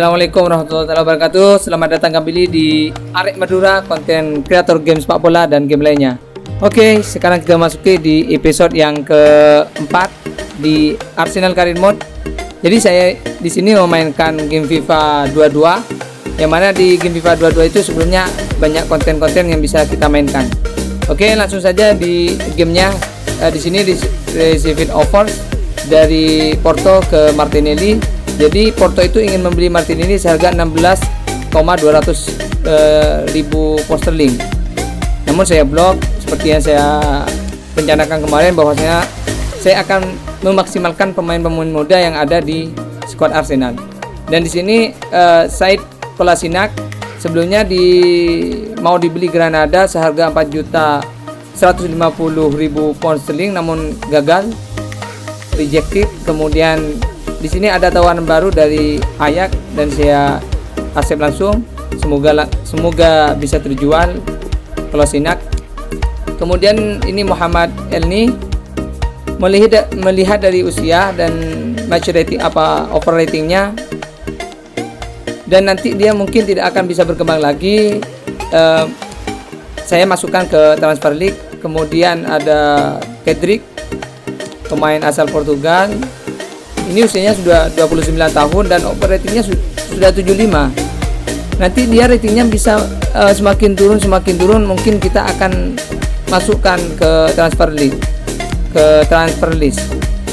Assalamualaikum warahmatullahi wabarakatuh. Selamat datang kembali di Arek Madura, konten kreator game sepak bola dan game lainnya. Oke, sekarang kita masuki di episode yang keempat di Arsenal Career Mode. Jadi saya di sini memainkan game FIFA 22, yang mana di game FIFA 22 itu sebelumnya banyak konten-konten yang bisa kita mainkan. Oke, langsung saja di gamenya. Di sini receiving offers dari Porto ke Martinelli. Jadi Porto itu ingin membeli Martinelli seharga 16,200.000 pound sterling. Namun saya blok seperti yang saya rencanakan kemarin, bahwasanya saya akan memaksimalkan pemain-pemain muda yang ada di skuad Arsenal. Dan di sini Said Kolasinac sebelumnya mau dibeli Granada seharga 4.150.000 pound sterling, namun gagal, rejected. Kemudian di sini ada tawaran baru dari Ajax dan saya accept langsung. Semoga bisa terjual Kolasinac. Kemudian ini Muhammad Elneny, melihat dari usia dan match rating overratingnya, dan nanti dia mungkin tidak akan bisa berkembang lagi, saya masukkan ke transfer league. Kemudian ada Kedrick, pemain asal Portugal. Ini usianya sudah 29 tahun dan operatingnya sudah 75. Nanti dia ratingnya bisa semakin turun. Mungkin kita akan masukkan ke transfer list.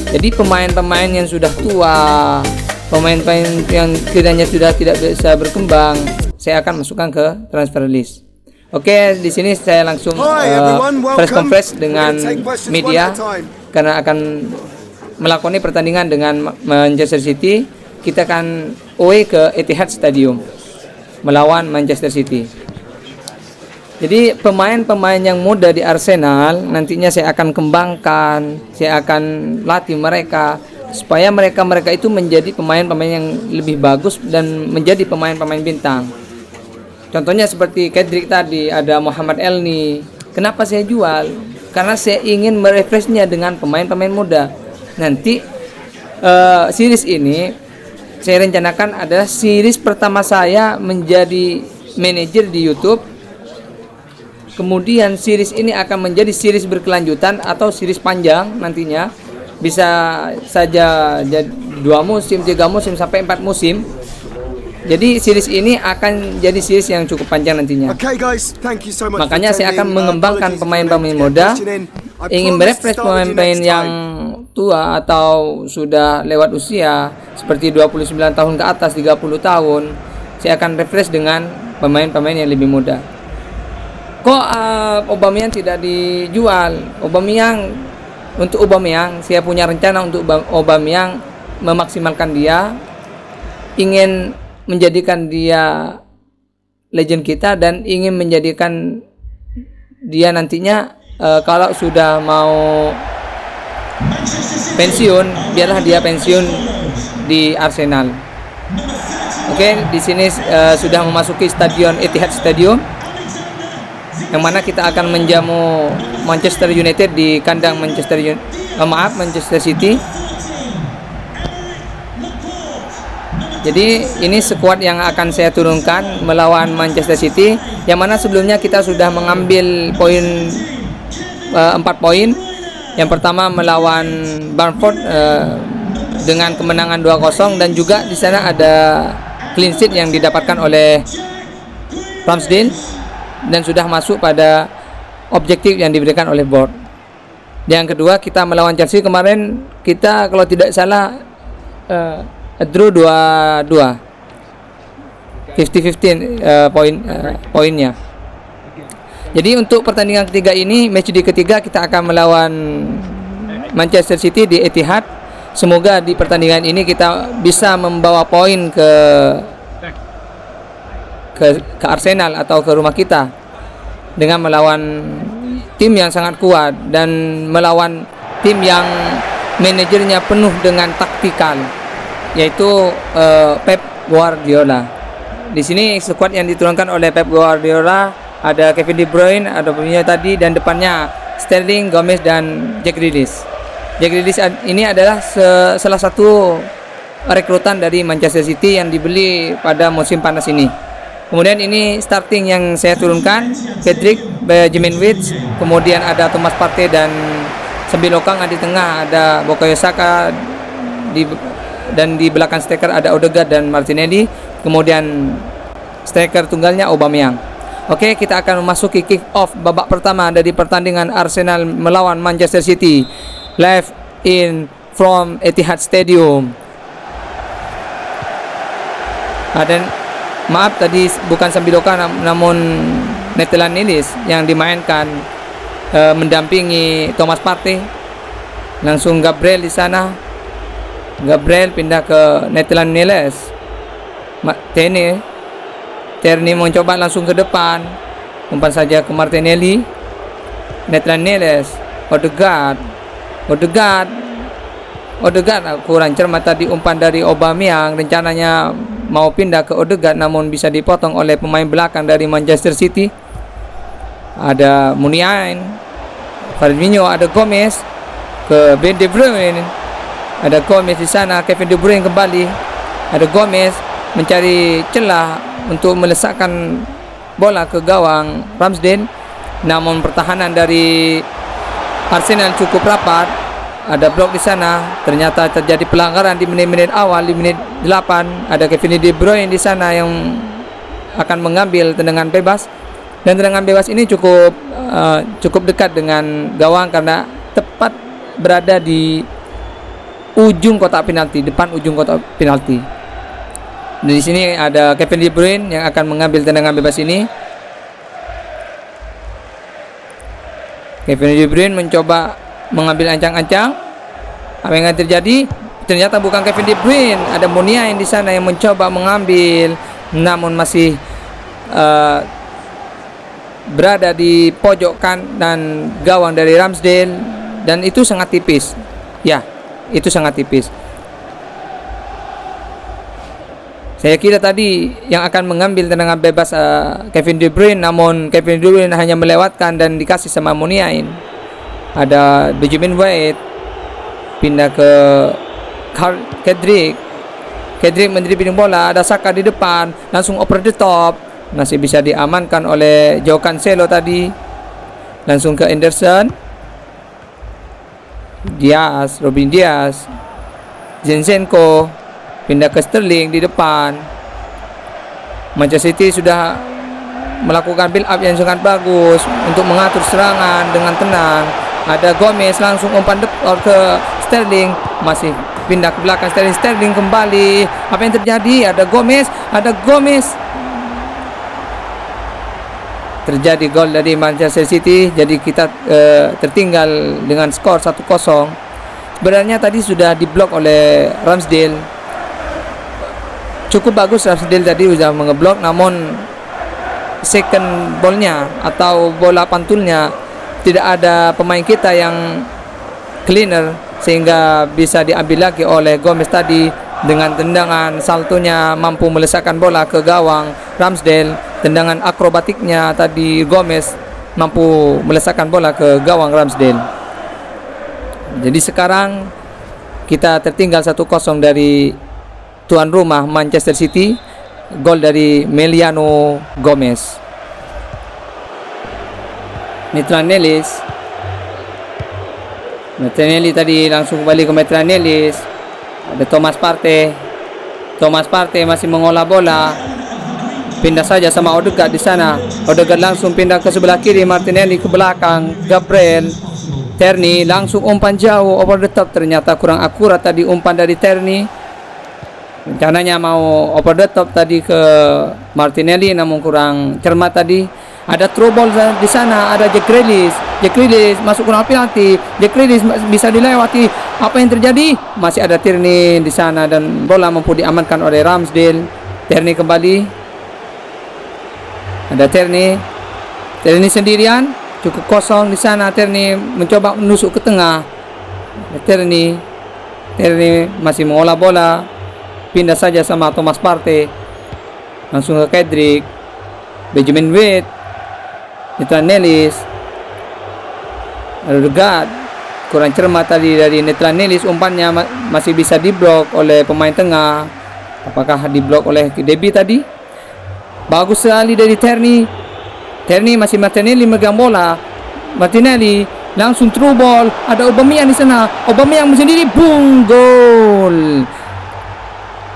Jadi pemain-pemain yang sudah tua, pemain-pemain yang kiranya sudah tidak bisa berkembang, saya akan masukkan ke transfer list. Oke, di sini saya langsung press conference dengan media karena akan melakoni pertandingan dengan Manchester City. Kita akan away ke Etihad Stadium melawan Manchester City. Jadi pemain-pemain yang muda di Arsenal nantinya saya akan kembangkan, saya akan latih mereka supaya mereka itu menjadi pemain-pemain yang lebih bagus dan menjadi pemain-pemain bintang. Contohnya seperti Kedrick tadi, ada Muhammad Elneny. Kenapa saya jual? Karena saya ingin merefreshnya dengan pemain-pemain muda. Nanti series ini saya rencanakan adalah series pertama saya menjadi manajer di YouTube. Kemudian series ini akan menjadi series berkelanjutan atau series panjang nantinya. Bisa saja 2 musim, 3 musim sampai 4 musim. Jadi series ini akan jadi series yang cukup panjang nantinya. Makanya saya akan mengembangkan pemain-pemain muda, ingin merefresh pemain-pemain yang tua atau sudah lewat usia seperti 29 tahun ke atas, 30 tahun. Saya akan refresh dengan pemain-pemain yang lebih muda. Kok Aubameyang tidak dijual? Untuk Aubameyang saya punya rencana untuk Aubameyang, memaksimalkan dia, ingin menjadikan dia legend kita dan ingin menjadikan dia nantinya kalau sudah mau pensiun, biarlah dia pensiun di Arsenal. Oke, di sini sudah memasuki stadion Etihad Stadium, yang mana kita akan menjamu Manchester United di kandang Manchester City. Jadi ini skuad yang akan saya turunkan melawan Manchester City, yang mana sebelumnya kita sudah mengambil 4 poin. Yang pertama melawan Brentford dengan kemenangan 2-0, dan juga di sana ada clean sheet yang didapatkan oleh Ramsdale dan sudah masuk pada objektif yang diberikan oleh board. Yang kedua kita melawan Chelsea kemarin, kita kalau tidak salah draw 2-2, 50-50 poinnya. Jadi untuk pertandingan ketiga ini, match di ketiga kita akan melawan Manchester City di Etihad. Semoga di pertandingan ini kita bisa membawa poin ke Arsenal atau ke rumah kita dengan melawan tim yang sangat kuat dan melawan tim yang manajernya penuh dengan taktikal, yaitu Pep Guardiola. Di sini skuad yang diturunkan oleh Pep Guardiola ada Kevin De Bruyne, ada pemainnya tadi, dan depannya Sterling, Gomez, dan Jack Grealish. Jack Grealish ini adalah salah satu rekrutan dari Manchester City yang dibeli pada musim panas ini. Kemudian ini starting yang saya turunkan, Cedric, Benjamin White, kemudian ada Thomas Partey dan Sembilokang di tengah, ada Bukayo Saka dan di belakang striker ada Odegaard dan Martinelli, kemudian striker tunggalnya Aubameyang. Oke, kita akan memasuki kick off babak pertama dari pertandingan Arsenal melawan Manchester City live in from Etihad Stadium. Dan maaf tadi bukan Sembiloka namun Netherlands Nilis yang dimainkan mendampingi Thomas Partey. Langsung Gabriel di sana. Gabriel pindah ke Netherlands Nilis. Tierney mencoba langsung ke depan. Umpan saja ke Martinelli. Netherlands Nilis. Odegaard kurang cermat tadi umpan dari Aubameyang, rencananya mau pindah ke Odegaard namun bisa dipotong oleh pemain belakang dari Manchester City. Ada Muniain, Fabinho, ada Gomez ke De Bruyne. Ada Gomez di sana, Kevin De Bruyne kembali. Ada Gomez mencari celah untuk melesakkan bola ke gawang Ramsdale, namun pertahanan dari Arsenal cukup rapat. Ada blok di sana, ternyata terjadi pelanggaran di menit-menit awal, di menit 8. Ada Kevin De Bruyne di sana yang akan mengambil tendangan bebas, dan tendangan bebas ini cukup dekat dengan gawang karena tepat berada di ujung kotak penalti, depan ujung kotak penalti. Di sini ada Kevin De Bruyne yang akan mengambil tendangan bebas ini. Kevin De Bruyne mencoba mengambil ancang-ancang. Apa yang akan terjadi? Ternyata bukan Kevin De Bruyne, ada Muniain di sana yang mencoba mengambil, namun masih berada di pojok dan gawang dari Ramsdale, dan itu sangat tipis. Ya, itu sangat tipis. Saya kira tadi yang akan mengambil tendangan bebas Kevin De Bruyne, namun Kevin De Bruyne hanya melewatkan dan dikasih sama Muniain. Ada Benjamin White pindah ke Cedric mendribbling bola, ada Saka di depan, langsung over the top, masih bisa diamankan oleh Joao Cancelo tadi. Langsung ke Anderson, Ruben Dias, Zinchenko pindah ke Sterling di depan. Manchester City sudah melakukan build up yang sangat bagus untuk mengatur serangan dengan tenang. Ada Gomez langsung umpan ke Sterling, masih pindah ke belakang Sterling kembali. Apa yang terjadi? Ada Gomez. Terjadi gol dari Manchester City, jadi kita tertinggal dengan skor 1-0. Sebenarnya tadi sudah diblok oleh Ramsdale. Cukup bagus Ramsdale tadi sudah mengeblok, namun second ballnya atau bola pantulnya tidak ada pemain kita yang cleaner sehingga bisa diambil lagi oleh Gomez tadi. Dengan tendangan saltonya mampu melesakkan bola ke gawang Ramsdale. Tendangan akrobatiknya tadi Gomez mampu melesakkan bola ke gawang Ramsdale. Jadi sekarang kita tertinggal 1-0 dari tuan rumah Manchester City. Gol dari Emiliano Gomez. Martinelli tadi langsung kembali ke Martinelli. Ada Thomas Partey masih mengolah bola. Pindah saja sama Odegaard di sana. Odegaard langsung pindah ke sebelah kiri, Martinelli ke belakang, Gabriel. Tierney langsung umpan jauh over the top, ternyata kurang akurat tadi umpan dari Tierney. Rencananya mau over the top tadi ke Martinelli namun kurang cermat tadi. Ada throw ball di sana, ada Jack Grealish masuk ke kotak penalti. Jack Grealish bisa dilewati. Apa yang terjadi? Masih ada Tierney di sana dan bola mampu diamankan oleh Ramsdale. Tierney kembali. Ada Tierney sendirian, cukup kosong di sana. Tierney mencoba menusuk ke tengah. Tierney masih mengolah bola. Pindah saja sama Thomas Partey. Langsung ke Cedric, Benjamin White, Netherlands Nilis, Odegaard, kurang cermat tadi dari Netranelis, umpannya masih bisa diblok oleh pemain tengah. Apakah diblok oleh Debi tadi? Bagus sekali dari Terni. Terni masih Martinelli megang bola. Martinelli langsung through ball. Ada Aubameyang di sana. Aubameyang sendiri, boom, gol.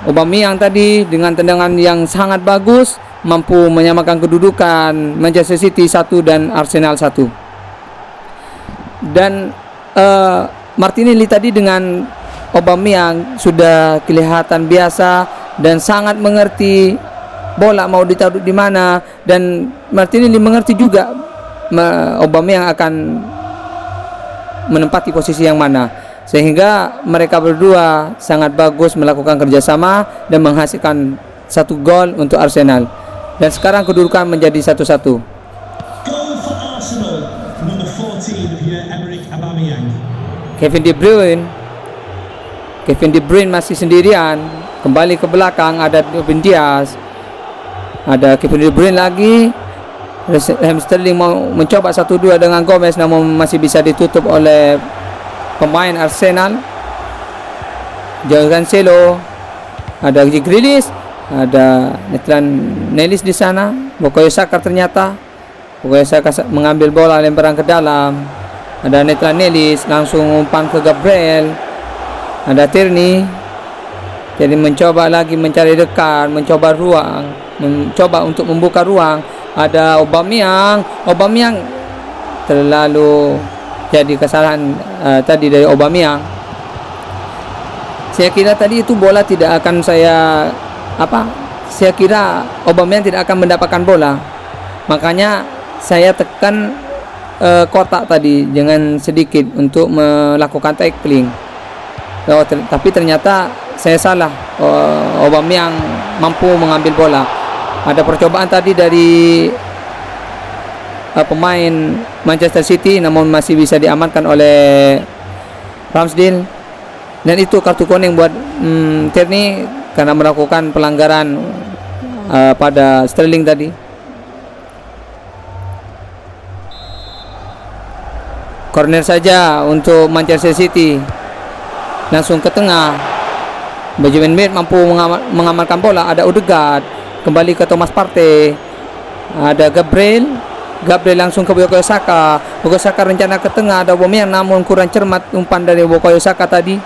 Aubameyang tadi dengan tendangan yang sangat bagus mampu menyamakan kedudukan Manchester City 1 dan Arsenal 1. Dan Martinelli tadi dengan Aubameyang sudah kelihatan biasa dan sangat mengerti bola mau ditaruh di mana, dan Martinelli mengerti juga Aubameyang akan menempati posisi yang mana, sehingga mereka berdua sangat bagus melakukan kerjasama dan menghasilkan 1 gol untuk Arsenal, dan sekarang kedudukan menjadi 1-1. Kevin De Bruyne masih sendirian, kembali ke belakang, ada Ruben Dias, ada Kevin De Bruyne lagi. Raheem Sterling mau mencoba 1-2 dengan Gomez, namun masih bisa ditutup oleh pemain Arsenal. Joao Cancelo, ada Grealish, ada Netranelis di sana. Bukayo Saka ternyata. Bukayo Saka mengambil bola, lemparan ke dalam. Ada Netranelis, langsung umpan ke Gabriel. Ada Tierney. Jadi mencoba lagi mencari dekat, mencoba ruang, mencoba untuk membuka ruang. Ada Aubameyang terlalu jadi kesalahan tadi dari Aubameyang. Saya kira tadi itu bola tidak akan saya kira Aubameyang tidak akan mendapatkan bola. Makanya saya tekan kotak tadi dengan sedikit untuk melakukan tackling. Tapi ternyata saya salah. Aubameyang mampu mengambil bola. Ada percobaan tadi dari pemain Manchester City, namun masih bisa diamankan oleh Ramsdale, dan itu kartu kuning buat Tierney karena melakukan pelanggaran pada Sterling tadi. Corner saja untuk Manchester City, langsung ke tengah. Benjamin Mendy mampu mengamankan bola. Ada Odegaard, kembali ke Thomas Partey. Ada Gabriel langsung ke Bukayo Saka. Bukayo Saka rencana ke tengah. Ada Aubameyang, namun kurang cermat umpan dari Bukayo Saka tadi.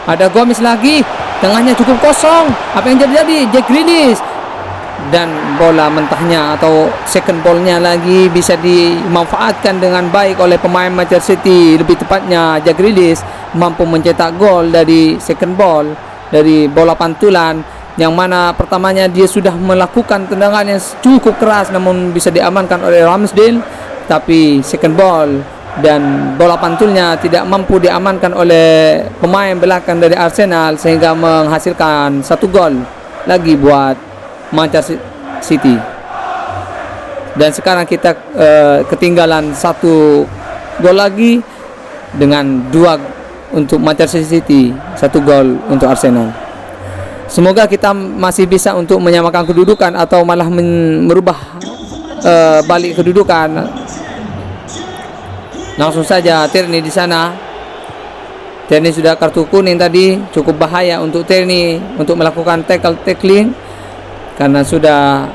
Ada Gomez lagi, tengahnya cukup kosong. Apa yang jadi? Jack Grealish, dan bola mentahnya atau second ballnya lagi bisa dimanfaatkan dengan baik oleh pemain Manchester City. Lebih tepatnya Jack Grealish mampu mencetak gol dari second ball, dari bola pantulan, yang mana pertamanya dia sudah melakukan tendangan yang cukup keras namun bisa diamankan oleh Ramsdale, tapi second ball dan bola pantulnya tidak mampu diamankan oleh pemain belakang dari Arsenal, sehingga menghasilkan 1 gol lagi buat Manchester City. Dan sekarang kita ketinggalan 1 gol lagi, dengan 2 untuk Manchester City, 1 gol untuk Arsenal. Semoga kita masih bisa untuk menyamakan kedudukan atau malah merubah balik kedudukan. Langsung saja Tierney di sana. Tierney sudah kartu kuning tadi, cukup bahaya untuk Tierney untuk melakukan tackling karena sudah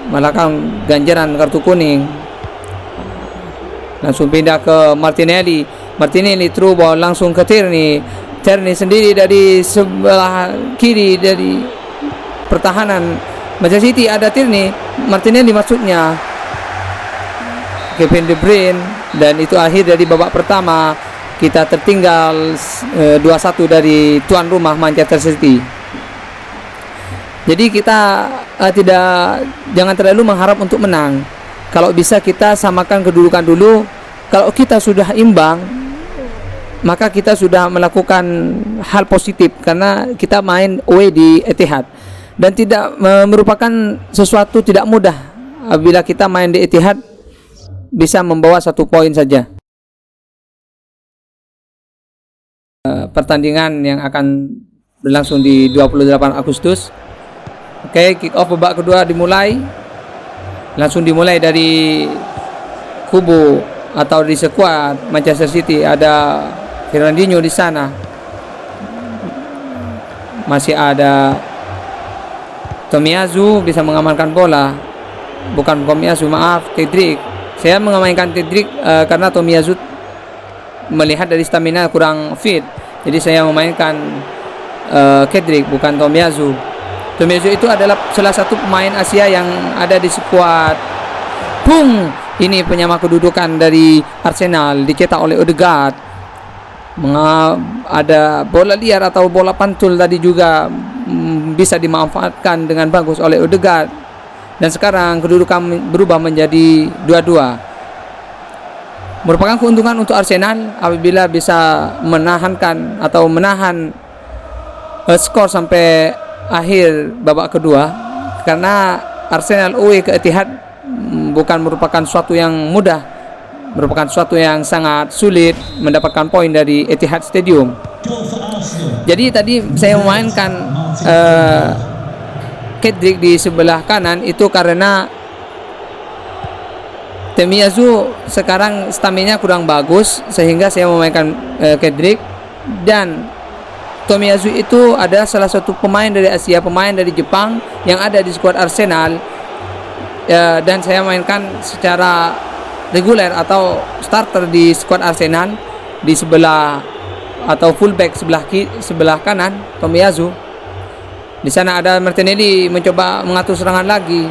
melakukan ganjaran kartu kuning. Langsung pindah ke Martinelli through ball langsung ke Tierney sendiri dari sebelah kiri dari pertahanan Manchester City. Ada Martinelli maksudnya, Kevin De Bruyne, dan itu akhir dari babak pertama. Kita tertinggal 2-1 dari tuan rumah Manchester City. Jadi kita jangan terlalu mengharap untuk menang. Kalau bisa kita samakan kedudukan dulu. Kalau kita sudah imbang, maka kita sudah melakukan hal positif karena kita main away di Etihad, dan tidak merupakan sesuatu tidak mudah apabila kita main di Etihad bisa membawa 1 poin saja. Pertandingan yang akan berlangsung di 28 Agustus. Oke, kick off babak kedua dimulai. Langsung dimulai dari kubu atau di skuad Manchester City ada Fernandinho di sana, masih ada Tomiyasu bisa mengamankan bola, bukan Tomiyasu, maaf, Cedric. Saya mengamankan Cedric karena Tomiyasu melihat dari stamina kurang fit, jadi saya memainkan Cedric bukan Tomiyasu. Tomiyasu itu adalah salah satu pemain Asia yang ada di skuad. Bung, ini penyama kedudukan dari Arsenal dicetak oleh Odegaard. Ada bola liar atau bola pantul tadi juga bisa dimanfaatkan dengan bagus oleh Odegaard, dan sekarang kedudukan berubah menjadi 2-2. Merupakan keuntungan untuk Arsenal apabila bisa menahan skor sampai akhir babak kedua, karena Arsenal away ke Etihad bukan merupakan suatu yang mudah, merupakan suatu yang sangat sulit mendapatkan poin dari Etihad Stadium. Jadi tadi saya memainkan Cedric di sebelah kanan itu karena Tomiyasu sekarang stamina kurang bagus, sehingga saya memainkan Cedric. Dan Tomiyasu itu ada salah satu pemain dari Asia, pemain dari Jepang yang ada di skuad Arsenal, dan saya mainkan secara reguler atau starter di skuad Arsenal di sebelah atau fullback sebelah kanan Tomiyasu. Di sana ada Martinelli mencoba mengatur serangan lagi.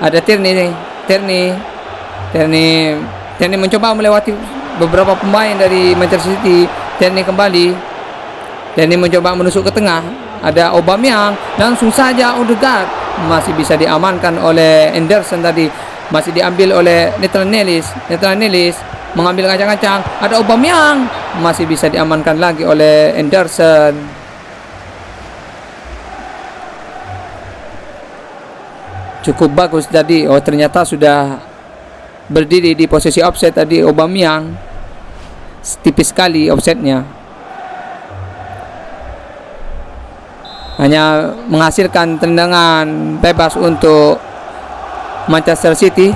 Ada Tierney mencoba melewati beberapa pemain dari Manchester City. Tierney mencoba menusuk ke tengah. Ada Aubameyang, langsung saja Odegaard masih bisa diamankan oleh Henderson tadi. Masih diambil oleh Nathan Ellis mengambil kacang-kacang. Ada Aubameyang, masih bisa diamankan lagi oleh Henderson. Cukup bagus tadi. Oh, ternyata sudah berdiri di posisi offside tadi Aubameyang. Tipis sekali offside-nya. Hanya menghasilkan tendangan bebas untuk Manchester City.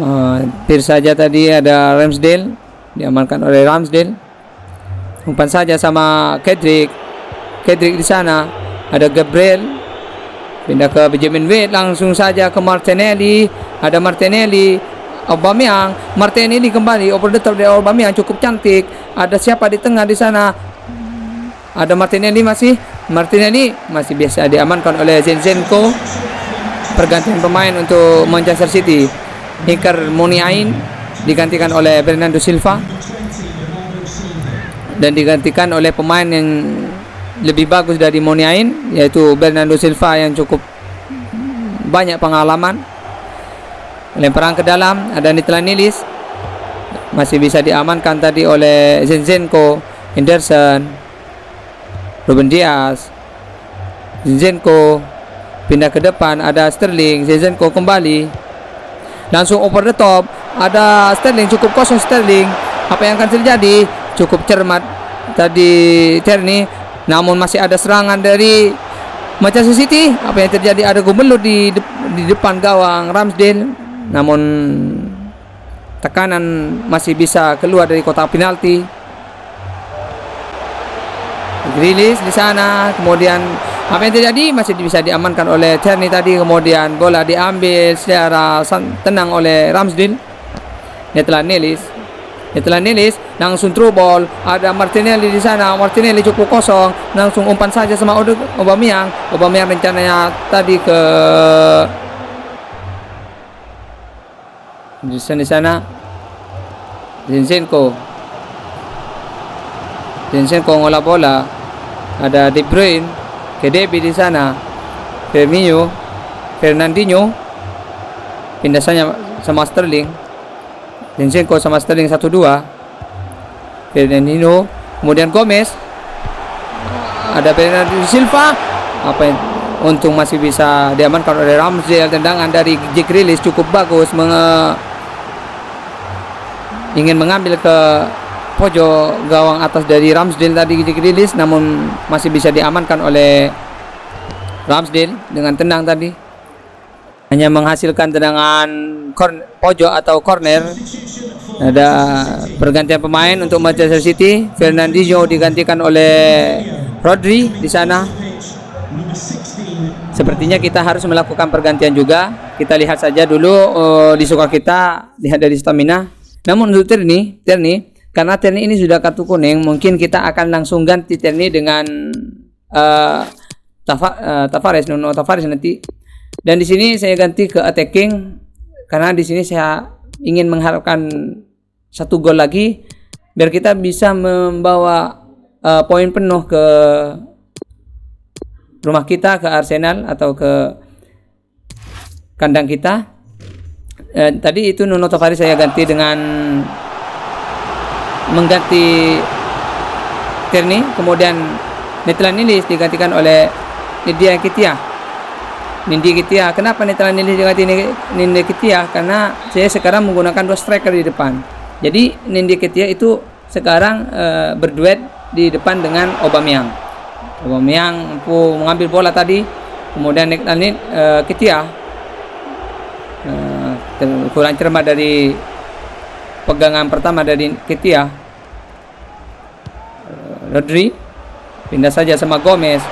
Hampir saja tadi ada Ramsdale, diamankan oleh Ramsdale. Umpan saja sama Cedric di sana. Ada Gabriel, pindah ke Benjamin Wade, langsung saja ke Martinelli. Ada Martinelli, Aubameyang, Martinelli kembali, over the top dari Aubameyang, cukup cantik. Ada siapa di tengah di sana? Ada Martinelli masih bisa diamankan oleh Zinchenko. Pergantian pemain untuk Manchester City. Iker Muniain digantikan oleh Bernardo Silva dan digantikan oleh pemain yang lebih bagus dari Muniain, yaitu Bernardo Silva yang cukup banyak pengalaman. Lemparan ke dalam, ada Nathan Ellis, masih bisa diamankan tadi oleh Zinchenko. Henderson, Ruben Dias, Zinchenko pindah ke depan, ada Sterling. Zinchenko kembali, langsung over the top, ada Sterling, cukup kosong Sterling. Apa yang akan terjadi? Cukup cermat tadi Tierney, namun masih ada serangan dari Manchester City. Apa yang terjadi? Ada gemelut di depan gawang Ramsdale, namun tekanan masih bisa keluar dari kotak penalti. Grealish di sana, kemudian apa yang terjadi? Masih bisa diamankan oleh Tierney tadi, kemudian bola diambil secara tenang oleh Ramsdale. Nathan Ellis langsung through ball, ada Martinelli di sana. Martinelli cukup kosong, langsung umpan saja sama Aubameyang. Aubameyang rencananya tadi ke di sana. Zinchenko ngolah bola, ada De Bruyne, KDB di sana. Fernandinho pindah saja sama Sterling. Zinchenko sama Sterling 1-2. Fernandinho, kemudian Gomez, ada Bernardo Silva. Untung masih bisa diamankan oleh Ramsdale. Tendangan dari Jack Grealish cukup bagus, ingin mengambil ke pojok gawang atas dari Ramsdale tadi Jack Grealish, namun masih bisa diamankan oleh Ramsdale dengan tenang tadi. hanya menghasilkan tendangan pojok atau corner. Ada pergantian pemain untuk Manchester City. Fernandinho digantikan oleh Rodri di sana. Sepertinya kita harus melakukan pergantian juga. Kita lihat saja dulu di skor kita, lihat dari stamina. Namun untuk Tierney, karena Tierney ini sudah kartu kuning, mungkin kita akan langsung ganti Tierney dengan Nuno Tavares nanti. Dan di sini saya ganti ke attacking karena di sini saya ingin mengharapkan 1 gol lagi biar kita bisa membawa poin penuh ke rumah kita, ke Arsenal atau ke kandang kita. Tadi itu Nuno Tavares saya ganti dengan mengganti Tierney, kemudian Netherlands Nilis digantikan oleh Nindya Ketia. Kenapa Netherlands Nilis diganti Nindya Ketia? Karena saya sekarang menggunakan 2 striker di depan. Jadi Nindya Ketia itu sekarang berduet di depan dengan Aubameyang mampu mengambil bola tadi, kemudian Netherlands Ketia kurang cermat dari pegangan pertama dari Ketia. Rodri pindah saja sama Gomez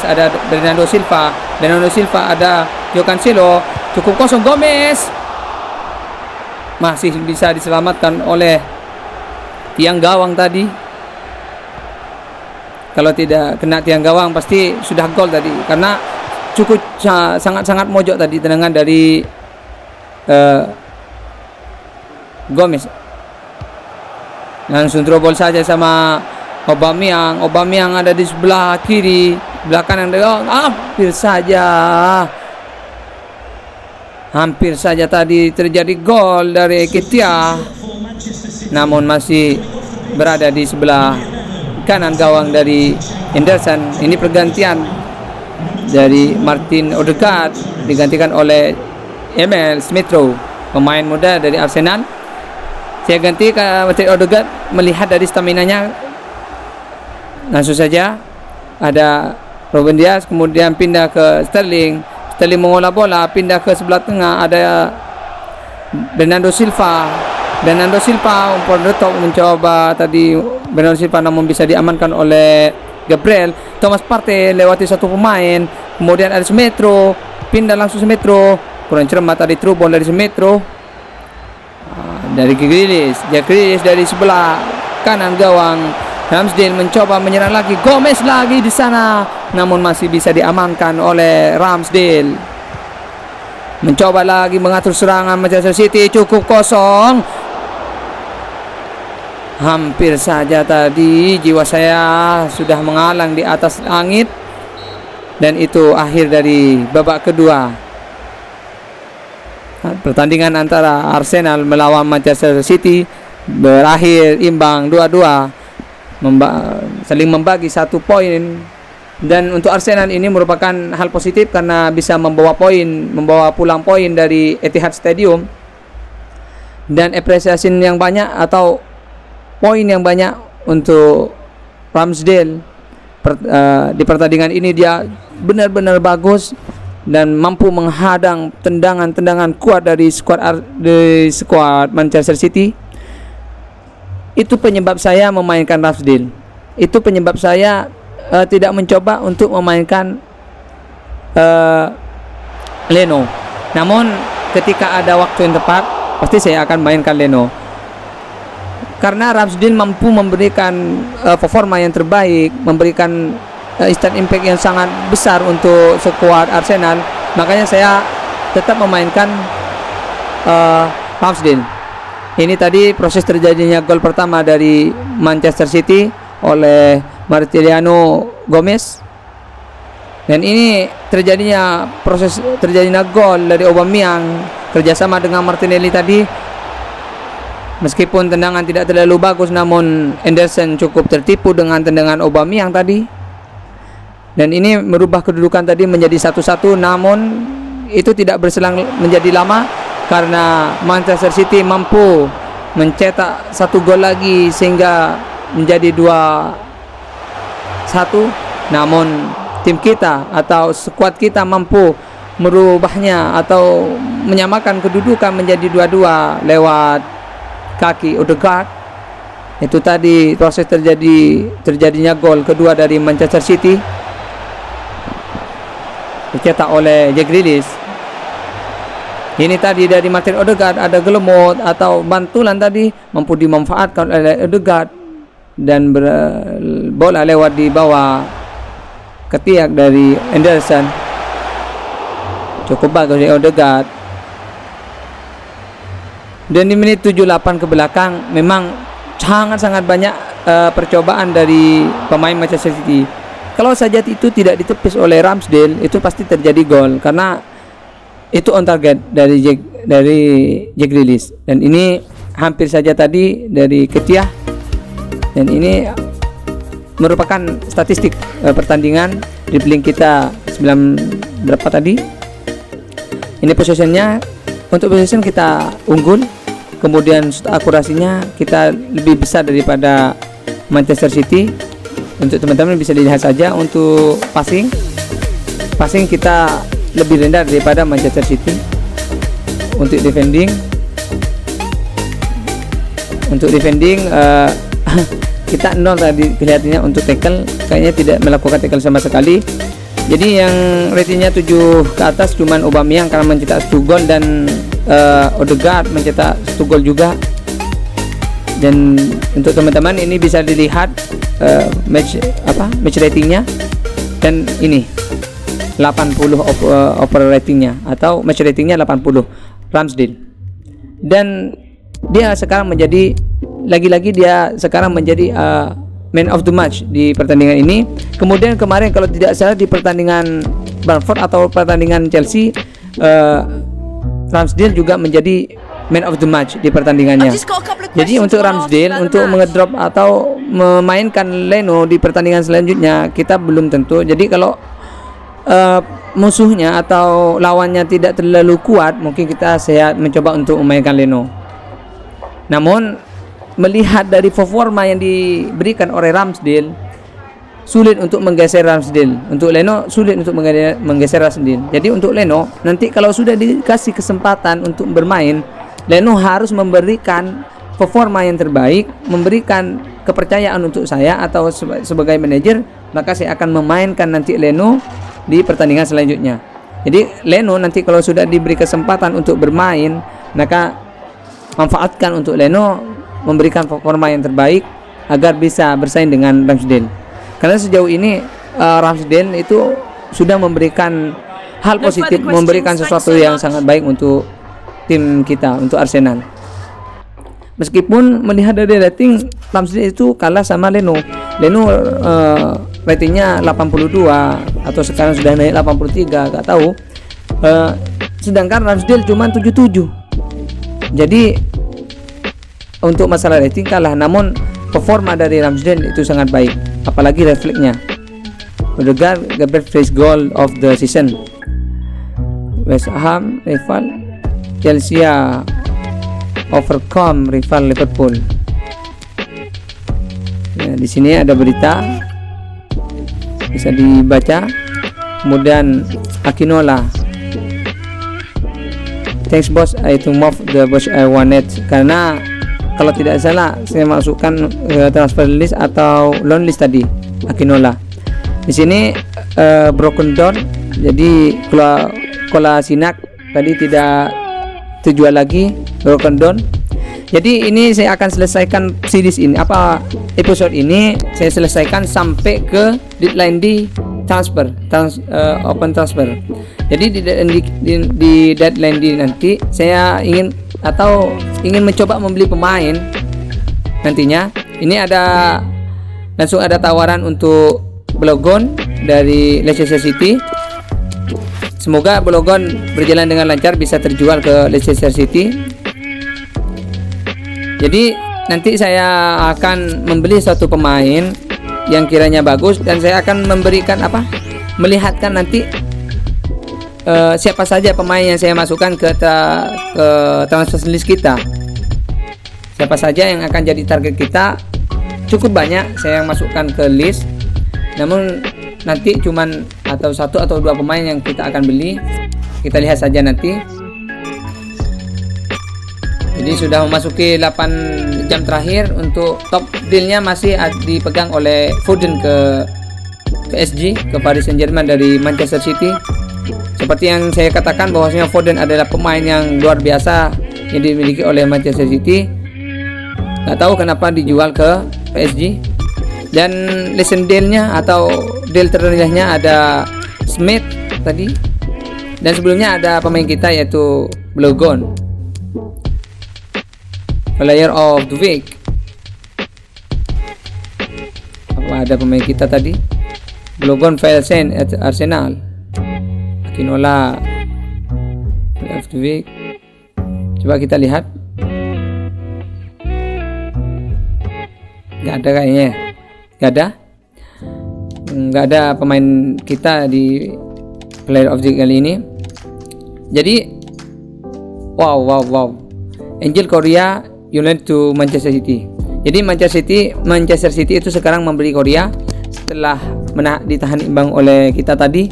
ada Bernardo Silva ada Joao Cancelo, cukup kosong. Gomez masih bisa diselamatkan oleh tiang gawang tadi. Kalau tidak kena tiang gawang pasti sudah gol tadi, karena cukup sangat-sangat mojok tadi tendangan dari Gomez. Langsung terobol saja sama Aubameyang ada di sebelah kiri, sebelah kanan. Hampir saja tadi terjadi gol dari Ketia, namun masih berada di sebelah kanan gawang dari Henderson. Ini pergantian dari Martin Odegaard digantikan oleh Emil Smith Rowe, pemain muda dari Arsenal. Saya ganti ke Martin Odegaard melihat dari staminanya. Langsung saja ada Ruben Dias, kemudian pindah ke Sterling mengolah bola, pindah ke sebelah tengah, ada Bernardo Silva mencoba tadi Bernardo Silva, namun bisa diamankan oleh Gabriel. Thomas Partey lewati 1 pemain, kemudian ada Semetro, pindah langsung Semetro, kurang cermat tadi through ball dari Semetro. Dari Grealish dari sebelah kanan gawang. Ramsdale mencoba menyerang lagi, Gomez lagi di sana, namun masih bisa diamankan oleh Ramsdale. Mencoba lagi mengatur serangan Manchester City, cukup kosong. Hampir saja tadi jiwa saya sudah mengalang di atas langit. Dan itu akhir dari babak kedua. Pertandingan antara Arsenal melawan Manchester City berakhir imbang 2-2. Saling membagi 1 poin, dan untuk Arsenal ini merupakan hal positif karena bisa membawa pulang poin dari Etihad Stadium, dan apresiasi yang banyak atau poin yang banyak untuk Ramsdale. Di pertandingan ini dia benar-benar bagus dan mampu menghadang tendangan-tendangan kuat dari skuad Manchester City. Itu penyebab saya memainkan Ramsdale. Itu penyebab saya tidak mencoba untuk memainkan Leno. Namun ketika ada waktu yang tepat, pasti saya akan mainkan Leno. Karena Ramsdale mampu memberikan performa yang terbaik, memberikan instant impact yang sangat besar untuk skuad Arsenal. Makanya saya tetap memainkan Ramsdale. Ini tadi proses terjadinya gol pertama dari Manchester City oleh Martiliano Gomez. Dan ini proses terjadinya gol dari Aubameyang kerjasama dengan Martinelli tadi. Meskipun tendangan tidak terlalu bagus, namun Henderson cukup tertipu dengan tendangan Aubameyang tadi. Dan ini merubah kedudukan tadi menjadi 1-1, namun itu tidak berselang menjadi lama karena Manchester City mampu mencetak 1 gol lagi sehingga menjadi 2-1. Namun tim kita atau skuad kita mampu merubahnya atau menyamakan kedudukan menjadi 2-2 lewat kaki Odegaard. Itu tadi proses terjadinya gol kedua dari Manchester City, dicetak oleh Jack Grealish. Ini tadi dari Martin Odegaard, ada gelemot atau bantulan tadi mampu dimanfaatkan oleh Odegaard dan bola lewat di bawah ketiak dari Henderson. Cukup bagus dari Odegaard. Dan di menit 78 ke belakang memang sangat banyak percobaan dari pemain Manchester City. Kalau saja itu tidak ditepis oleh Ramsdale, itu pasti terjadi gol karena itu on target dari Jack Grealish. Dan ini hampir saja tadi dari Ketiah. Dan ini merupakan statistik pertandingan. Dribbling kita 9 berapa tadi? Ini possessionnya, untuk possession kita unggul. Kemudian akurasinya kita lebih besar daripada Manchester City. Untuk teman-teman bisa dilihat saja. Untuk passing kita lebih rendah daripada Manchester City. Untuk defending kita 0 tadi kelihatannya. Untuk tackle kayaknya tidak melakukan tackle sama sekali. Jadi yang ratingnya 7 ke atas cuman Aubameyang karena mencetak 1 gol, dan Odegaard mencetak 1 gol juga. Dan untuk teman-teman ini bisa dilihat match ratingnya, dan ini 80 over ratingnya atau match ratingnya 80 Ramsdale. Dan dia sekarang menjadi man of the match di pertandingan ini. Kemudian kemarin kalau tidak salah di pertandingan Brentford atau pertandingan Chelsea, Ramsdale juga menjadi man of the match di pertandingannya. Jadi untuk Ramsdale untuk mengedrop atau memainkan Leno di pertandingan selanjutnya kita belum tentu. Jadi kalau musuhnya atau lawannya tidak terlalu kuat, mungkin kita mencoba untuk memainkan Leno. Namun melihat dari performa yang diberikan oleh Ramsdale, sulit untuk menggeser Ramsdale. Untuk Leno sulit untuk menggeser Ramsdale. Jadi untuk Leno nanti kalau sudah dikasih kesempatan untuk bermain, Leno harus memberikan performa yang terbaik, memberikan kepercayaan untuk saya atau sebagai manajer, maka saya akan memainkan nanti Leno di pertandingan selanjutnya. Jadi Leno nanti kalau sudah diberi kesempatan untuk bermain, maka manfaatkan untuk Leno memberikan performa yang terbaik agar bisa bersaing dengan Ramsdale. Karena sejauh ini Ramsdale itu sudah memberikan hal positif, memberikan sesuatu yang sangat baik untuk tim kita, untuk Arsenal. Meskipun melihat dari rating, Ramsdale itu kalah sama Leno. Leno ratingnya 82 atau sekarang sudah naik 83, gak tahu. Sedangkan Ramsdale cuma 77. Jadi untuk masalah rating kalah, namun performa dari Ramsdale itu sangat baik, apalagi refleksnya. Odegaard dapat first goal of the season. West Ham rival Chelsea overcome rival Liverpool. Nah, di sini ada berita bisa dibaca. Kemudian Akinola, thanks boss, I to move the boss I wanted. Karena kalau tidak salah saya masukkan transfer list atau loan list tadi Akinola. Di sini broken down. Jadi Kolasinac tadi tidak terjual lagi, broken down. Jadi ini saya akan selesaikan series ini, episode ini saya selesaikan sampai ke deadline di open transfer. Jadi di deadline di nanti saya ingin mencoba membeli pemain nantinya. Ini langsung ada tawaran untuk Balogun dari Leicester City. Semoga Balogun berjalan dengan lancar, bisa terjual ke Leicester City. Jadi nanti saya akan membeli satu pemain yang kiranya bagus, dan saya akan melihatkan nanti siapa saja pemain yang saya masukkan ke transfer list kita. Siapa saja yang akan jadi target kita. Cukup banyak saya masukkan ke list, namun nanti cuman atau 1 atau 2 pemain yang kita akan beli. kita lihat saja nanti. Jadi sudah memasuki 8 jam terakhir. Untuk top dealnya masih dipegang oleh Foden ke PSG, ke Paris Saint-Germain dari Manchester City. Seperti yang saya katakan bahwasanya Foden adalah pemain yang luar biasa yang dimiliki oleh Manchester City. Nggak tahu kenapa dijual ke PSG. Dan lesson dealnya atau deal terendahnya ada Smith tadi. Dan sebelumnya ada pemain kita yaitu Blogon, Player of the Week. Apa ada pemain kita tadi? Blogon Velsen at Arsenal. Akinola Player of the Week. Coba kita lihat. Gak ada kayaknya. Gak ada pemain kita di Player of the Week kali ini. Jadi wow. Angel Korea United to Manchester City. Jadi Manchester City itu sekarang membeli Korea setelah ditahan imbang oleh kita tadi.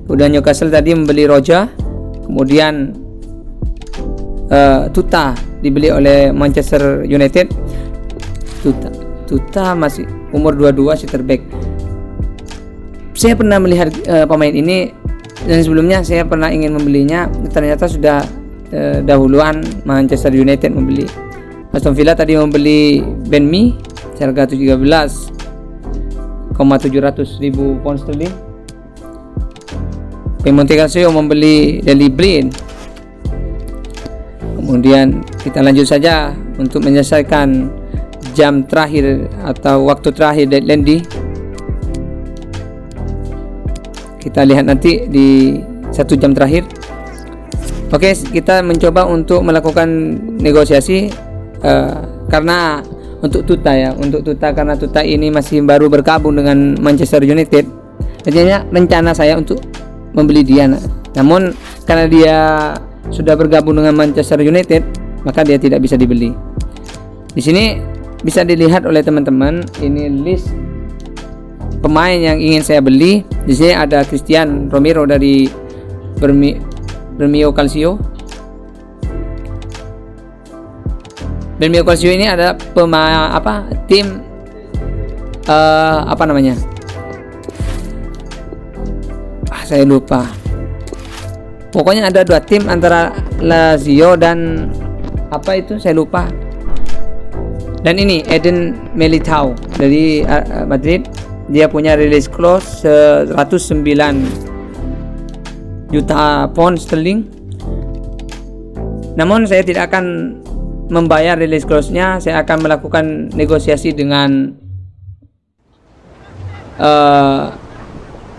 Udah Newcastle tadi membeli Roja, kemudian Tuta dibeli oleh Manchester United. Tuta masih umur 22, center back. Saya pernah melihat pemain ini dan sebelumnya saya pernah ingin membelinya, ternyata sudah dahuluan Manchester United membeli. Aston Villa tadi membeli Ben Mee seharga 13,700.000 pound sterling. Piemonte Calcio membeli Daley Blind. Kemudian kita lanjut saja untuk menyelesaikan jam terakhir atau waktu terakhir deadline. Kita lihat nanti di 1 jam terakhir. Oke, kita mencoba untuk melakukan negosiasi karena untuk Tuta karena Tuta ini masih baru bergabung dengan Manchester United. Jadinya rencana saya untuk membeli dia. Namun karena dia sudah bergabung dengan Manchester United, maka dia tidak bisa dibeli. Di sini bisa dilihat oleh teman-teman, ini list pemain yang ingin saya beli. Di sini ada Christian Romero dari Bermeo Calcio. Bermeo Calcio ini ada tim apa namanya? Saya lupa. Pokoknya ada 2 tim antara Lazio dan apa itu saya lupa. Dan ini Eden Militao dari Madrid. Dia punya release clause 109 juta pound sterling. Namun saya tidak akan membayar release clause-nya. Saya akan melakukan negosiasi dengan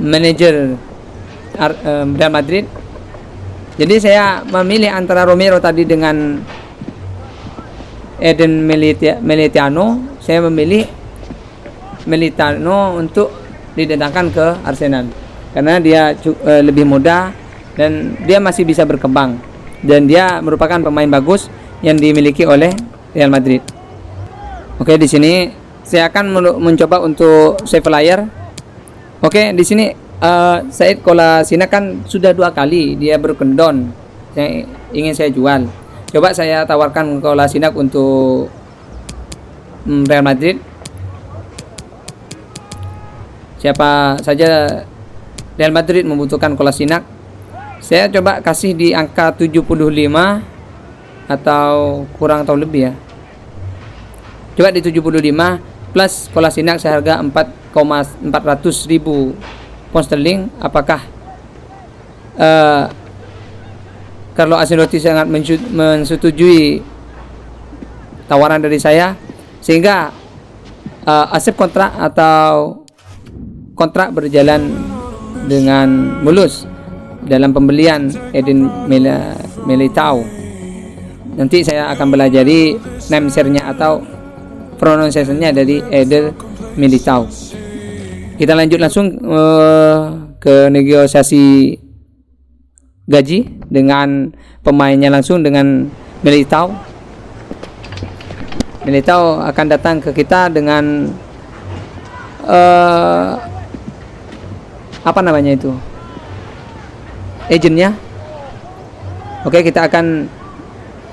manajer Real Madrid. Jadi saya memilih antara Romero tadi dengan Eden Militano. Saya memilih Militano untuk didatangkan ke Arsenal karena dia lebih muda dan dia masih bisa berkembang, dan dia merupakan pemain bagus yang dimiliki oleh Real Madrid. Oke, di sini saya akan mencoba untuk save player. Oke, di sini Said Kolasinac kan sudah 2 kali dia berkendon. Yang ingin saya jual. Coba saya tawarkan Kolasinac untuk Real Madrid. Siapa saja Real Madrid membutuhkan Kolasinac, saya coba kasih di angka 75 atau kurang atau lebih ya. Coba di 75 plus Kolasinac seharga 400.000 pound sterling. Apakah Carlo Ancelotti sangat mensetujui tawaran dari saya sehingga accept kontrak atau kontrak berjalan dengan mulus dalam pembelian Eden Militao. Nanti saya akan belajari name share-nya atau pronunciation-nya dari Eden Militao. Kita lanjut langsung ke negosiasi gaji dengan pemainnya langsung dengan Militao. Militao akan datang ke kita dengan apa namanya itu, agentnya Oke, kita akan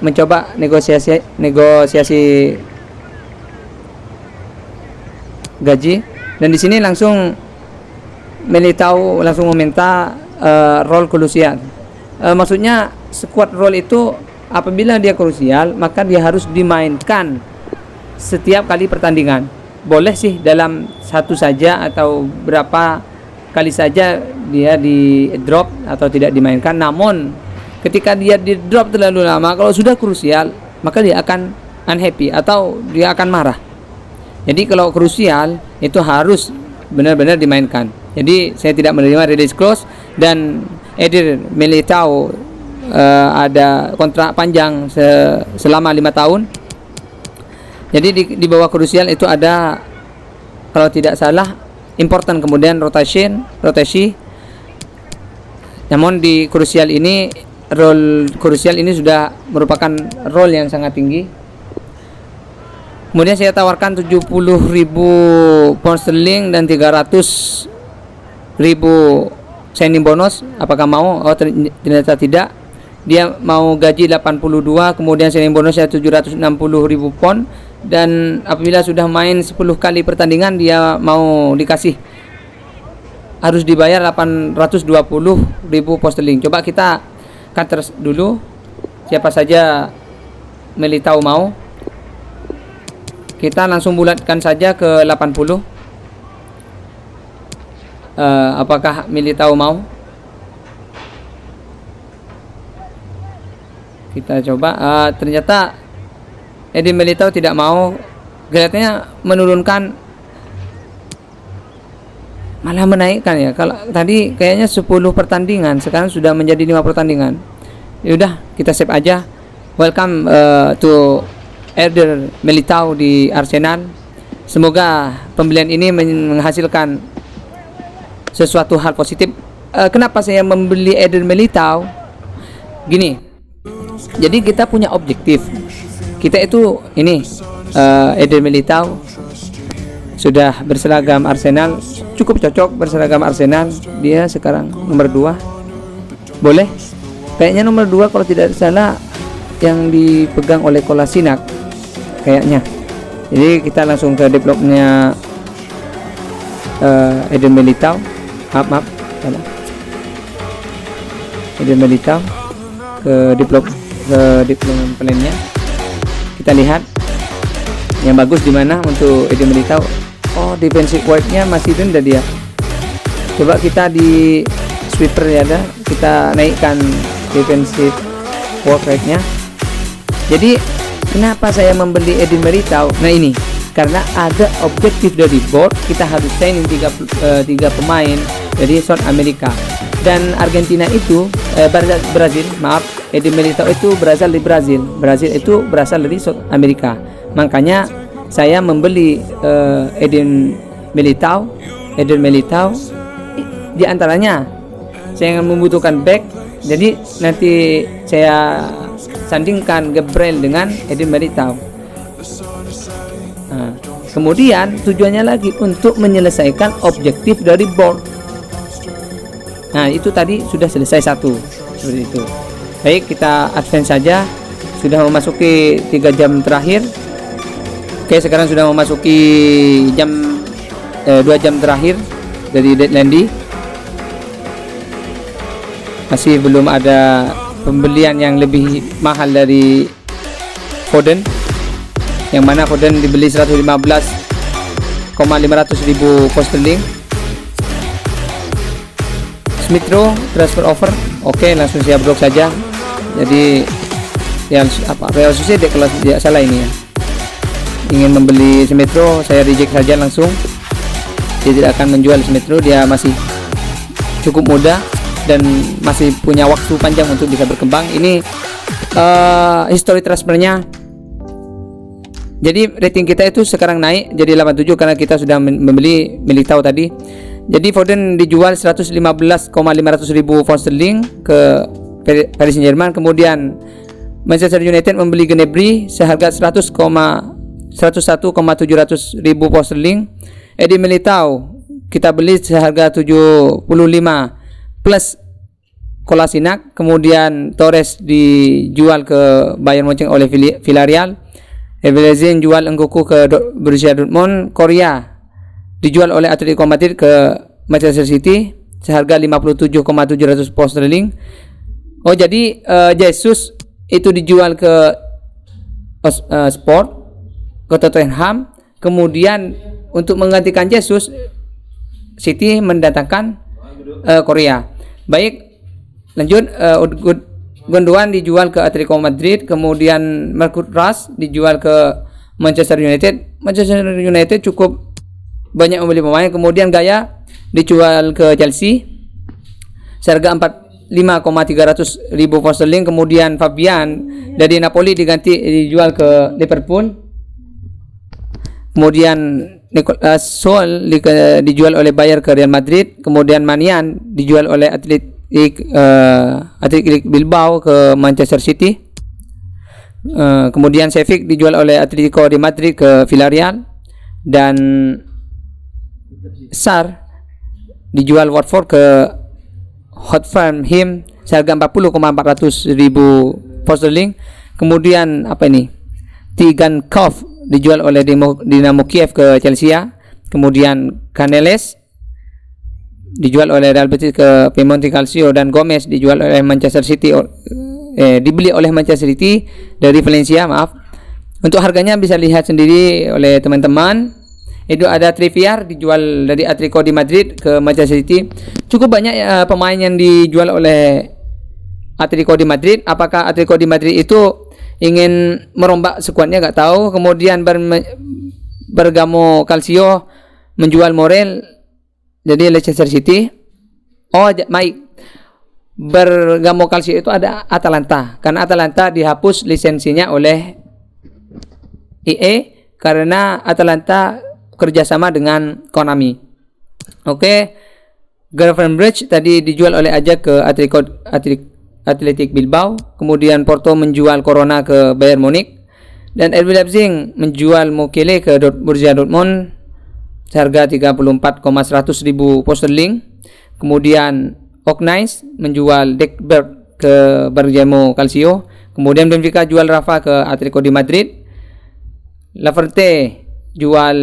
mencoba negosiasi gaji, dan di sini langsung Militao langsung meminta role krusial. Maksudnya squad role itu apabila dia krusial maka dia harus dimainkan setiap kali pertandingan. Boleh sih dalam satu saja atau berapa kali saja dia di drop atau tidak dimainkan, namun ketika dia di drop terlalu lama, kalau sudah krusial maka dia akan unhappy atau dia akan marah. Jadi kalau krusial itu harus benar-benar dimainkan. Jadi saya tidak menerima release clause, dan Eder Militao ada kontrak panjang selama 5 tahun. Jadi di bawah krusial itu ada, kalau tidak salah, important, kemudian rotasi. Namun di krusial ini, role krusial ini sudah merupakan role yang sangat tinggi. Kemudian saya tawarkan 70.000 pound sterling dan 300.000 signing bonus. Apakah mau? Oh, ternyata tidak. Dia mau gaji 82, kemudian signing bonusnya 760.000 pound, dan apabila sudah main 10 kali pertandingan dia mau dikasih, harus dibayar 820.000 pound sterling. Coba kita counter dulu siapa saja Militao mau. Kita langsung bulatkan saja ke 80. Apakah Militao mau? Kita coba. Ternyata Eder Militao tidak mau. Kelihatannya menurunkan, malah menaikkan ya. Kalau tadi kayaknya 10 pertandingan, sekarang sudah menjadi 5 pertandingan. Yaudah, kita save aja. Welcome to Eder Militao di Arsenal. Semoga pembelian ini menghasilkan sesuatu hal positif. Kenapa saya membeli Eder Militao? Gini, jadi kita punya objektif. Kita itu ini Eder Militao sudah berseragam Arsenal, cukup cocok berseragam Arsenal. Dia sekarang nomor 2. Boleh? Kayaknya nomor 2 kalau tidak salah yang dipegang oleh Kolasinac kayaknya. Jadi kita langsung ke developnya Eder Militao. Maaf salah. Eder Militao ke development plan-nya. Kita lihat yang bagus di mana untuk Eder Militao. Oh, defensive work-nya masih rendah dia. Coba kita di sweeper ya, ada kita naikkan defensive work rate-nya. Jadi kenapa saya membeli Eder Militao? Nah ini karena ada objektif dari board, kita harus signing 3 pemain dari South America dan Argentina itu Brazil, maaf, Eder Militao itu berasal dari Brazil itu berasal dari South America. Makanya saya membeli Eder Militao di antaranya saya membutuhkan back, jadi nanti saya sandingkan Gabriel dengan Eder Militao. Nah, kemudian tujuannya lagi untuk menyelesaikan objektif dari board. Nah, itu tadi sudah selesai satu, seperti itu. Baik, kita advance saja. Sudah memasuki 3 jam terakhir. Oke, sekarang sudah memasuki 2 jam terakhir dari deadline D. Masih belum ada pembelian yang lebih mahal dari Foden, yang mana Foden dibeli 115,500.000 pound sterling. Smith Rowe transfer offer. Oke, langsung saya blok saja. Jadi Real Sociedad kalau tidak salah ini ya, ingin membeli Smith Rowe, saya reject saja langsung. Dia tidak akan menjual Smith Rowe, dia masih cukup muda dan masih punya waktu panjang untuk bisa berkembang. Ini history transfernya. Jadi rating kita itu sekarang naik jadi 87 karena kita sudah membeli Militao tadi. Jadi Foden dijual 115,500.000 pound sterling ke Paris Saint-Germain. Kemudian Manchester United membeli Gnabry seharga 101,700.000 pound sterling. Eder Militao kita beli seharga 75 plus Kolasinac, kemudian Torres dijual ke Bayern Munchen oleh Villarreal, Evelyn jual Nggoku ke Borussia Dortmund, Korea dijual oleh Atletico Madrid ke Manchester City seharga 57,700 pound sterling. Oh, jadi Jesus itu dijual ke Sport, ke Tottenham, kemudian untuk menggantikan Jesus City mendatangkan Korea. Baik, lanjut. Gundogan dijual ke Atletico Madrid, kemudian Marcus Rashford dijual ke Manchester United. Manchester United cukup banyak membeli pemain, kemudian Gaya dijual ke Chelsea seharga 45,300 ribu pound sterling. Kemudian Fabian dari Napoli dijual ke Liverpool. Kemudian Nicolas Sol dijual oleh Bayern ke Real Madrid. Kemudian Manian dijual oleh Athletic Bilbao ke Manchester City. Kemudian Sevic dijual oleh Atletico de Madrid ke Villarreal, dan Sarr dijual Watford ke Hoffenheim seharga 40,400 ribu pound sterling. Kemudian Tigankov dijual oleh Dinamo Kiev ke Chelsea. Kemudian Canales dijual oleh Real Betis ke Piemonte Calcio, dan Gomez dijual oleh Manchester City, dibeli oleh Manchester City dari Valencia, maaf. Untuk harganya bisa lihat sendiri oleh teman-teman. Itu ada Trippier dijual dari Atletico di Madrid ke Manchester City. Cukup banyak pemain yang dijual oleh Atletico di Madrid. Apakah Atletico di Madrid itu ingin merombak skuadnya, nggak tahu. Kemudian Bergamo Calcio menjual Morel jadi Leicester City. Oh, baik. Bergamo Calcio itu ada Atalanta, karena Atalanta dihapus lisensinya oleh EA karena Atalanta kerjasama dengan Konami. Oke. Gravenberch tadi dijual oleh Ajax ke Athletic Bilbao. Kemudian Porto menjual Corona ke Bayern Munich, dan RB Leipzig menjual Mukele ke Borussia Dortmund seharga 34,100 ribu pound sterling. Kemudian Oknais menjual Dekberg ke Bergamo Calcio. Kemudian Benfica jual Rafa ke Atletico di Madrid. Laferte jual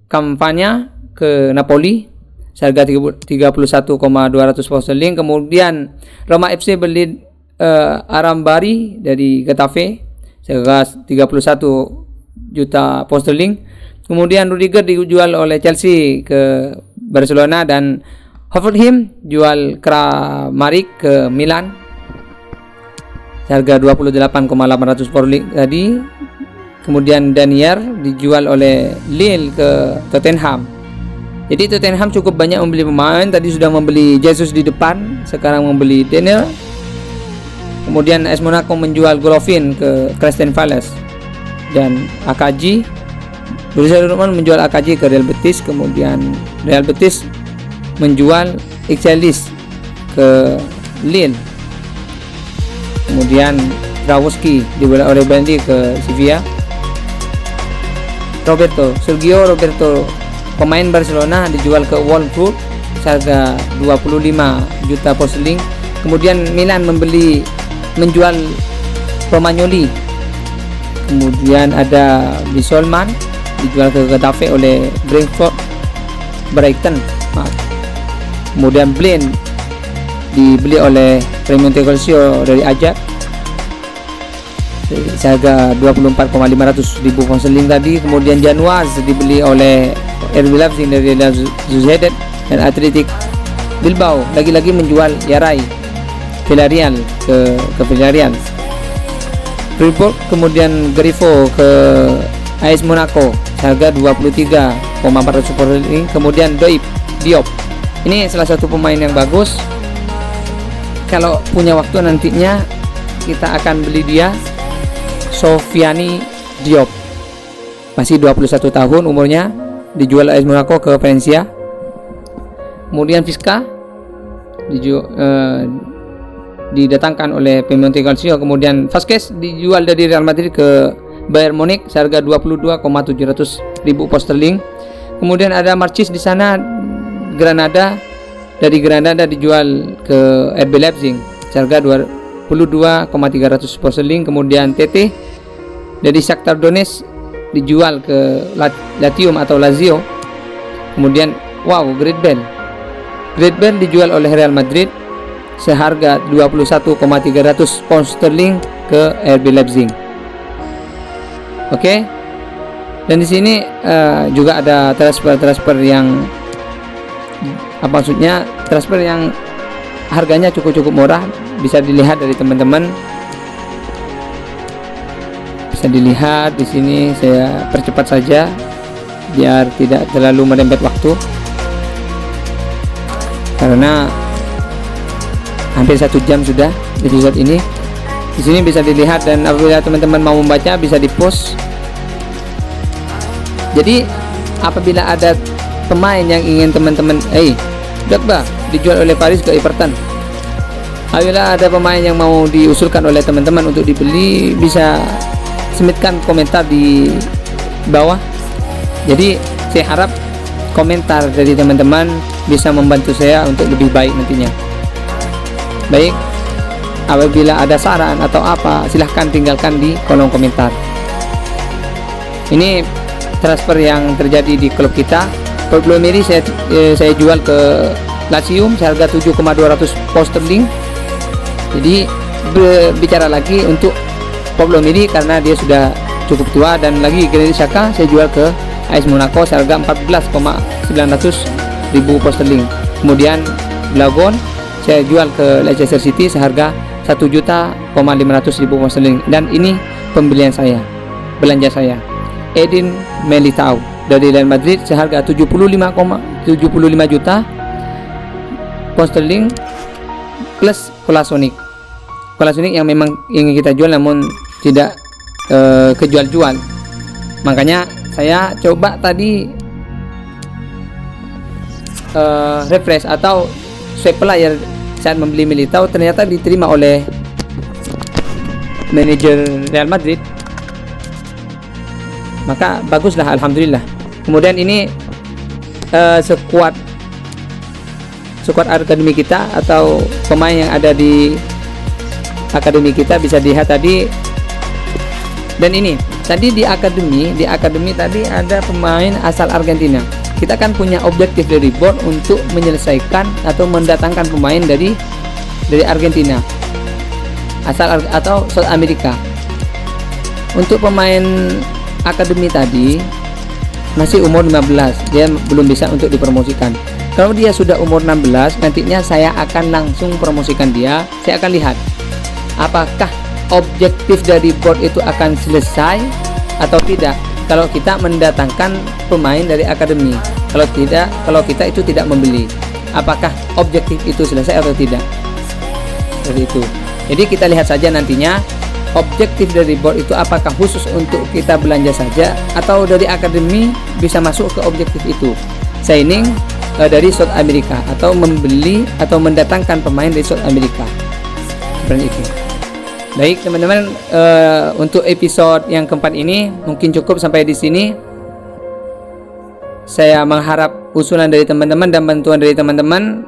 Campania ke Napoli seharga 31,200 pound sterling. Kemudian Roma FC beli Arambari dari Getafe seharga 31 juta pound sterling. Kemudian Rudiger dijual oleh Chelsea ke Barcelona, dan Hoffenheim jual Kramaric ke Milan seharga 28,800 pound sterling tadi. Kemudian Danier dijual oleh Lille ke Tottenham. Jadi Tottenham cukup banyak membeli pemain. Tadi sudah membeli Jesus di depan, sekarang membeli Danier. Kemudian AS Monaco menjual Golovin ke Crystal Palace, dan AKG Borussia Dortmund menjual AKG ke Real Betis. Kemudian Real Betis menjual Ixelis ke Lille. Kemudian Trawoski dibeli oleh Burnley ke Sevilla. Sergio Roberto pemain Barcelona dijual ke Wolfsburg seharga 25 juta pound sterling. Kemudian Milan menjual Romagnoli. Kemudian ada Bissolman dijual ke Getafe oleh Brighton. Kemudian Blind dibeli oleh Piemonte Calcio dari Ajax seharga 24,500 ribu pound sterling tadi. Kemudian Januaz dibeli oleh RB Leipzig dari Real Sociedad, dan Athletic Bilbao lagi-lagi menjual Yaray Villarreal ke Villarreal. Fribourg kemudian Grifo ke AS Monaco harga 23,400 pound sterling. Kemudian Diop ini salah satu pemain yang bagus. Kalau punya waktu nantinya kita akan beli dia. Sofiani Diop masih 21 tahun umurnya, dijual AS Monaco ke Valencia. Kemudian Vizca didatangkan oleh Piemonte Calcio. Kemudian Vasquez dijual dari Real Madrid ke Bayern Munich seharga 22,700 ribu pound sterling. Kemudian ada Marchis di sana, Granada dari Granada dijual ke RB Leipzig seharga 22,300 pound sterling. Kemudian TT dari Shakhtar Donetsk dijual ke Latium atau Lazio. Kemudian Great Bale dijual oleh Real Madrid seharga 21,300 pound sterling ke RB Leipzig. Oke. Dan di sini juga ada transfer yang maksudnya transfer yang harganya cukup murah, bisa dilihat dari teman-teman. Bisa dilihat di sini, saya percepat saja biar tidak terlalu merembet waktu karena hampir 1 jam sudah episode ini. Di sini bisa dilihat, dan apabila teman-teman mau membaca bisa di-post. Jadi apabila ada pemain yang ingin teman-teman Drogba dijual oleh Paris ke Everton, apabila ada pemain yang mau diusulkan oleh teman-teman untuk dibeli, bisa semitkan komentar di bawah. Jadi saya harap komentar dari teman-teman bisa membantu saya untuk lebih baik nantinya. Baik, apabila ada saran atau apa, silahkan tinggalkan di kolom komentar. Ini transfer yang terjadi di klub kita. Pablo Mari saya jual ke Lazio seharga 7,200 pound sterling. Jadi bicara lagi untuk Pablo Mari karena dia sudah cukup tua, dan lagi Granit Xhaka saya jual ke AS Monaco seharga 14,900 pound sterling. Kemudian Blagon saya jual ke Leicester City seharga 1.500.000 pound sterling. Dan ini pembelian saya, belanja saya, Eden Militao dari Real Madrid seharga 75 juta pound sterling plus Kolasinac yang memang ingin kita jual namun tidak kejual-jual. Makanya saya coba tadi refresh atau swipe player saat membeli Militao, ternyata diterima oleh manajer Real Madrid. Maka baguslah, alhamdulillah. Kemudian ini squad akademi kita atau pemain yang ada di akademi kita bisa dilihat tadi. Dan ini tadi di akademi tadi ada pemain asal Argentina. Kita kan punya objektif dari board untuk menyelesaikan atau mendatangkan pemain dari Argentina asal atau South America. Untuk pemain akademi tadi masih umur 15, dia belum bisa untuk dipromosikan. Kalau dia sudah umur 16, nantinya saya akan langsung promosikan dia. Saya akan lihat apakah objektif dari board itu akan selesai atau tidak kalau kita mendatangkan pemain dari akademi. Kalau tidak, kalau kita itu tidak membeli, apakah objektif itu selesai atau tidak. Seperti itu. Jadi kita lihat saja nantinya objektif dari board itu apakah khusus untuk kita belanja saja atau dari akademi bisa masuk ke objektif itu. Signing dari South America atau membeli atau mendatangkan pemain dari South America. Seperti itu. Baik teman-teman, untuk episode yang keempat ini mungkin cukup sampai di sini. Saya mengharap usulan dari teman-teman dan bantuan dari teman-teman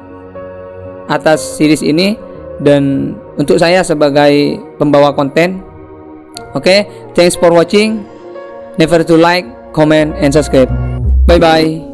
atas series ini, dan untuk saya sebagai pembawa konten. Oke, thanks for watching. Never to like, comment, and subscribe. Bye bye.